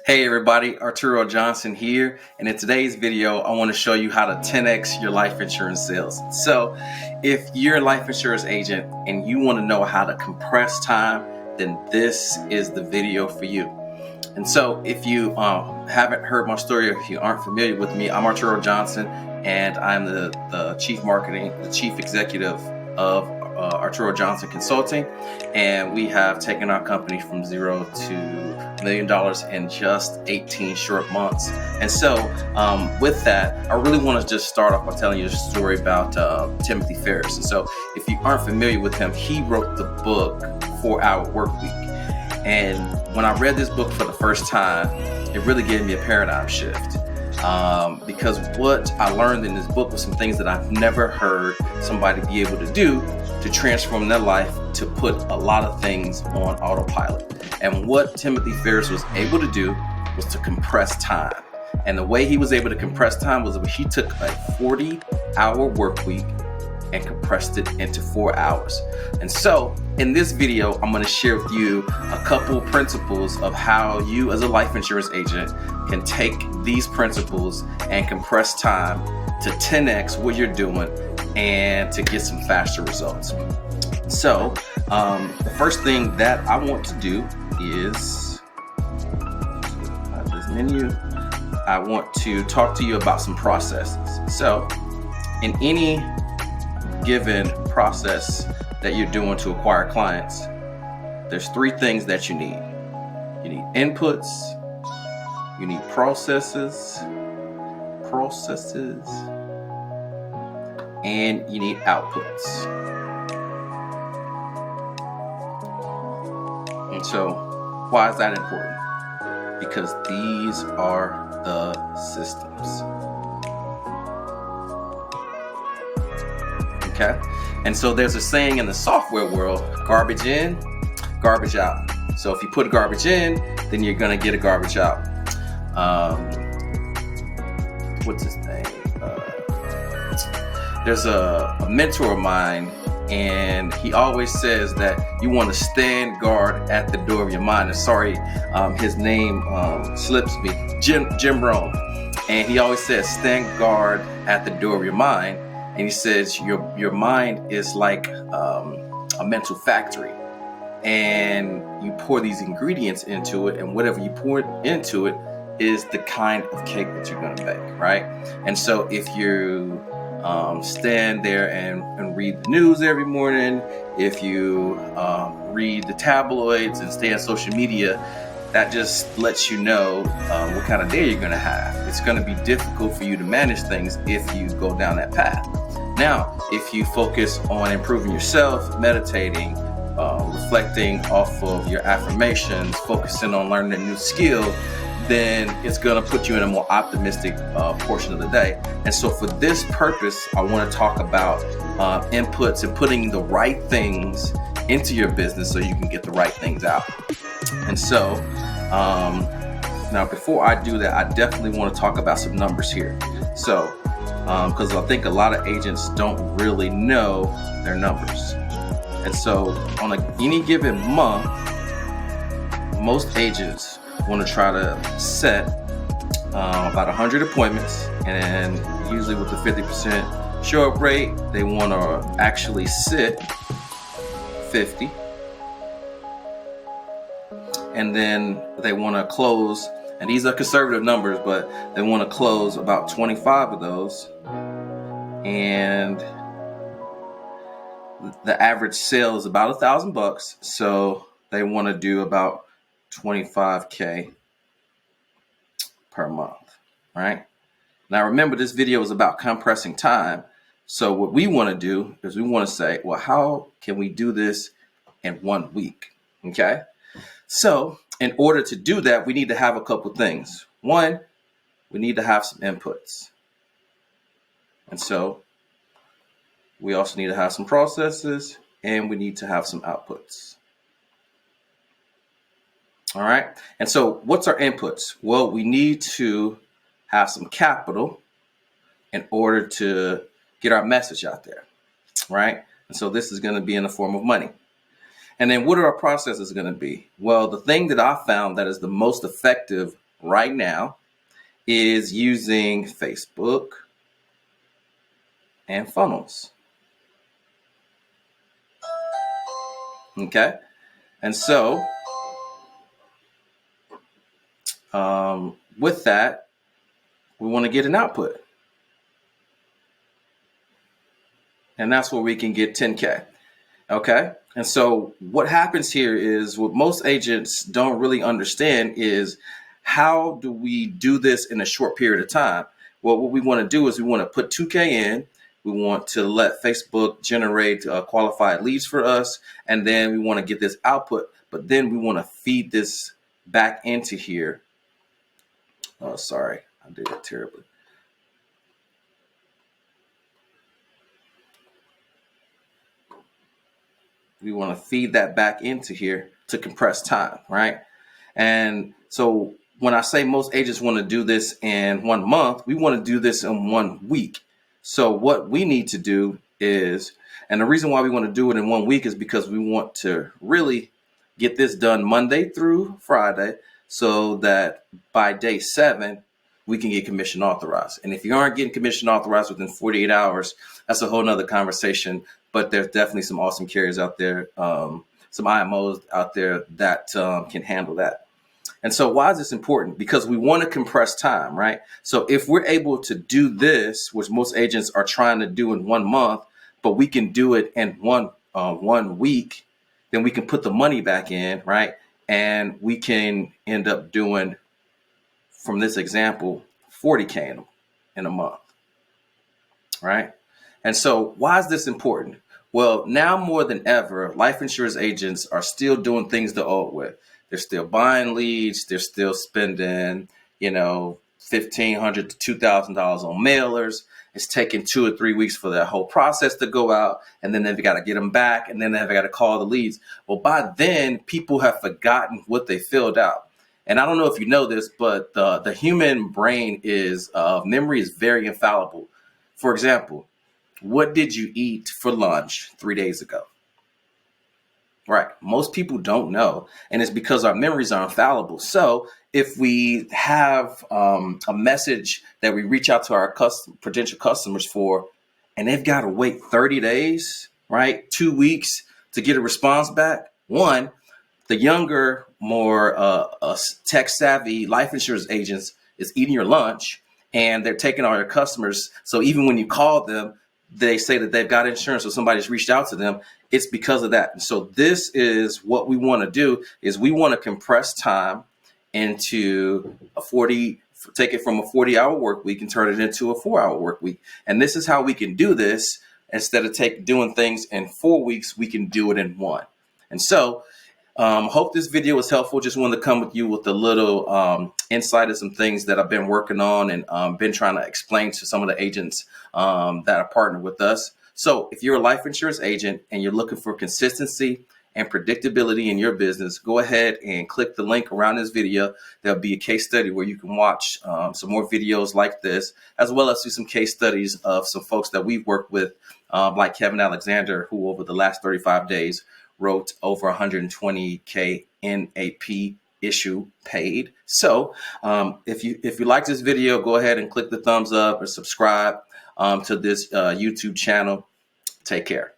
Hey everybody, Arturo Johnson here, and in today's video I want to show you how to 10x your life insurance sales. So if you're a life insurance agent and you want to know how to compress time, then this is the video for you. And so if you haven't heard my story, or if you aren't familiar with me, I'm Arturo Johnson, and I'm the chief executive of Arturo Johnson Consulting, and we have taken our company from zero to $1 million in just 18 short months. And so with that, I really want to just start off by telling you a story about Timothy Ferriss. And so if you aren't familiar with him, he wrote the book 4-Hour Workweek. And when I read this book for the first time, it really gave me a paradigm shift. Because what I learned in this book was some things that I've never heard somebody be able to do to transform their life, to put a lot of things on autopilot. And what Timothy Ferriss was able to do was to compress time. And the way he was able to compress time was he took a 40-hour work week and compressed it into 4 hours. And so in this video, I'm going to share with you a couple principles of how you as a life insurance agent can take these principles and compress time to 10x what you're doing and to get some faster results. So the first thing that I want to do is this menu. I want to talk to you about some processes. So in any given process that you're doing to acquire clients, there's 3 things that you need. You need inputs, you need processes, and you need outputs. And so why is that important? Because these are the systems. Okay? And so there's a saying in the software world, garbage in, garbage out. So if you put garbage in, then you're gonna get a garbage out. What's his name? There's a mentor of mine, and he always says that you want to stand guard at the door of your mind. And sorry, his name slips me, Jim Rohn. And he always says, stand guard at the door of your mind. And he says your mind is like a mental factory, and you pour these ingredients into it, and whatever you pour into it is the kind of cake that you're going to bake, right? And so if you stand there and read the news every morning, if you read the tabloids and stay on social media, that just lets you know what kind of day you're going to have. It's going to be difficult for you to manage things if you go down that path. Now, if you focus on improving yourself, meditating, reflecting off of your affirmations, focusing on learning a new skill, then it's going to put you in a more optimistic portion of the day. And so for this purpose, I want to talk about inputs and putting the right things into your business so you can get the right things out. And so now before I do that, I definitely want to talk about some numbers here. So because I think a lot of agents don't really know their numbers. And so on any given month, most agents want to try to set about 100 appointments, and usually with the 50% show up rate, they want to actually sit 50, and then they want to close, and these are conservative numbers, but they want to close about 25 of those, and the average sale is about $1,000, so they want to do about $25K per month, right? Now remember, this video is about compressing time. So what we want to do is we want to say, well, how can we do this in 1 week? Okay. So in order to do that, we need to have a couple things. One, we need to have some inputs. And so we also need to have some processes, and we need to have some outputs. All right. And so what's our inputs? Well, we need to have some capital in order to get our message out there, right? And so this is going to be in the form of money. And then what are our processes going to be? Well, the thing that I found that is the most effective right now is using Facebook and funnels. Okay. And so with that, we want to get an output. And that's where we can get 10K. Okay. And so what happens here is what most agents don't really understand is how do we do this in a short period of time? Well, what we want to do is we want to put 2K in. We want to let Facebook generate qualified leads for us. And then we want to get this output. But then we want to feed this back into here. Oh, sorry. I did it terribly. We want to feed that back into here to compress time, right? And so when I say most agents want to do this in 1 month, we want to do this in 1 week. So what we need to do is, and the reason why we want to do it in 1 week is because we want to really get this done Monday through Friday so that by day 7, we can get commission authorized. And if you aren't getting commission authorized within 48 hours, that's a whole nother conversation. But there's definitely some awesome carriers out there, some IMOs out there that can handle that. And so why is this important? Because we want to compress time, right? So if we're able to do this, which most agents are trying to do in 1 month, but we can do it in 1 week, then we can put the money back in, right? And we can end up doing, from this example, 40K in a month, right? And so why is this important? Well, now more than ever, life insurance agents are still doing things the old way. They're still buying leads. They're still spending, $1,500 to $2,000 on mailers. It's taking 2 or 3 weeks for that whole process to go out. And then they've got to get them back. And then they've got to call the leads. Well, by then, people have forgotten what they filled out. And I don't know if you know this, but the human brain memory is very infallible. For example, what did you eat for lunch 3 days ago? Right. Most people don't know. And it's because our memories are infallible. So if we have a message that we reach out to our potential customers for, and they've got to wait 30 days, right? 2 weeks to get a response back. One, the younger, more tech savvy life insurance agents is eating your lunch and they're taking all your customers. So even when you call them, they say that they've got insurance or somebody's reached out to them. It's because of that. And so this is what we want to do is we want to compress time into take it from a 40-hour work week and turn it into a 4-hour work week. And this is how we can do this. Instead of doing things in 4 weeks, we can do it in 1. And so hope this video was helpful. Just wanted to come with you with a little insight of some things that I've been working on and been trying to explain to some of the agents that are partnered with us. So if you're a life insurance agent and you're looking for consistency and predictability in your business, go ahead and click the link around this video. There'll be a case study where you can watch some more videos like this, as well as do some case studies of some folks that we've worked with, like Kevin Alexander, who over the last 35 days wrote over 120K NAP issue paid. So if you like this video, go ahead and click the thumbs up or subscribe to this YouTube channel. Take care.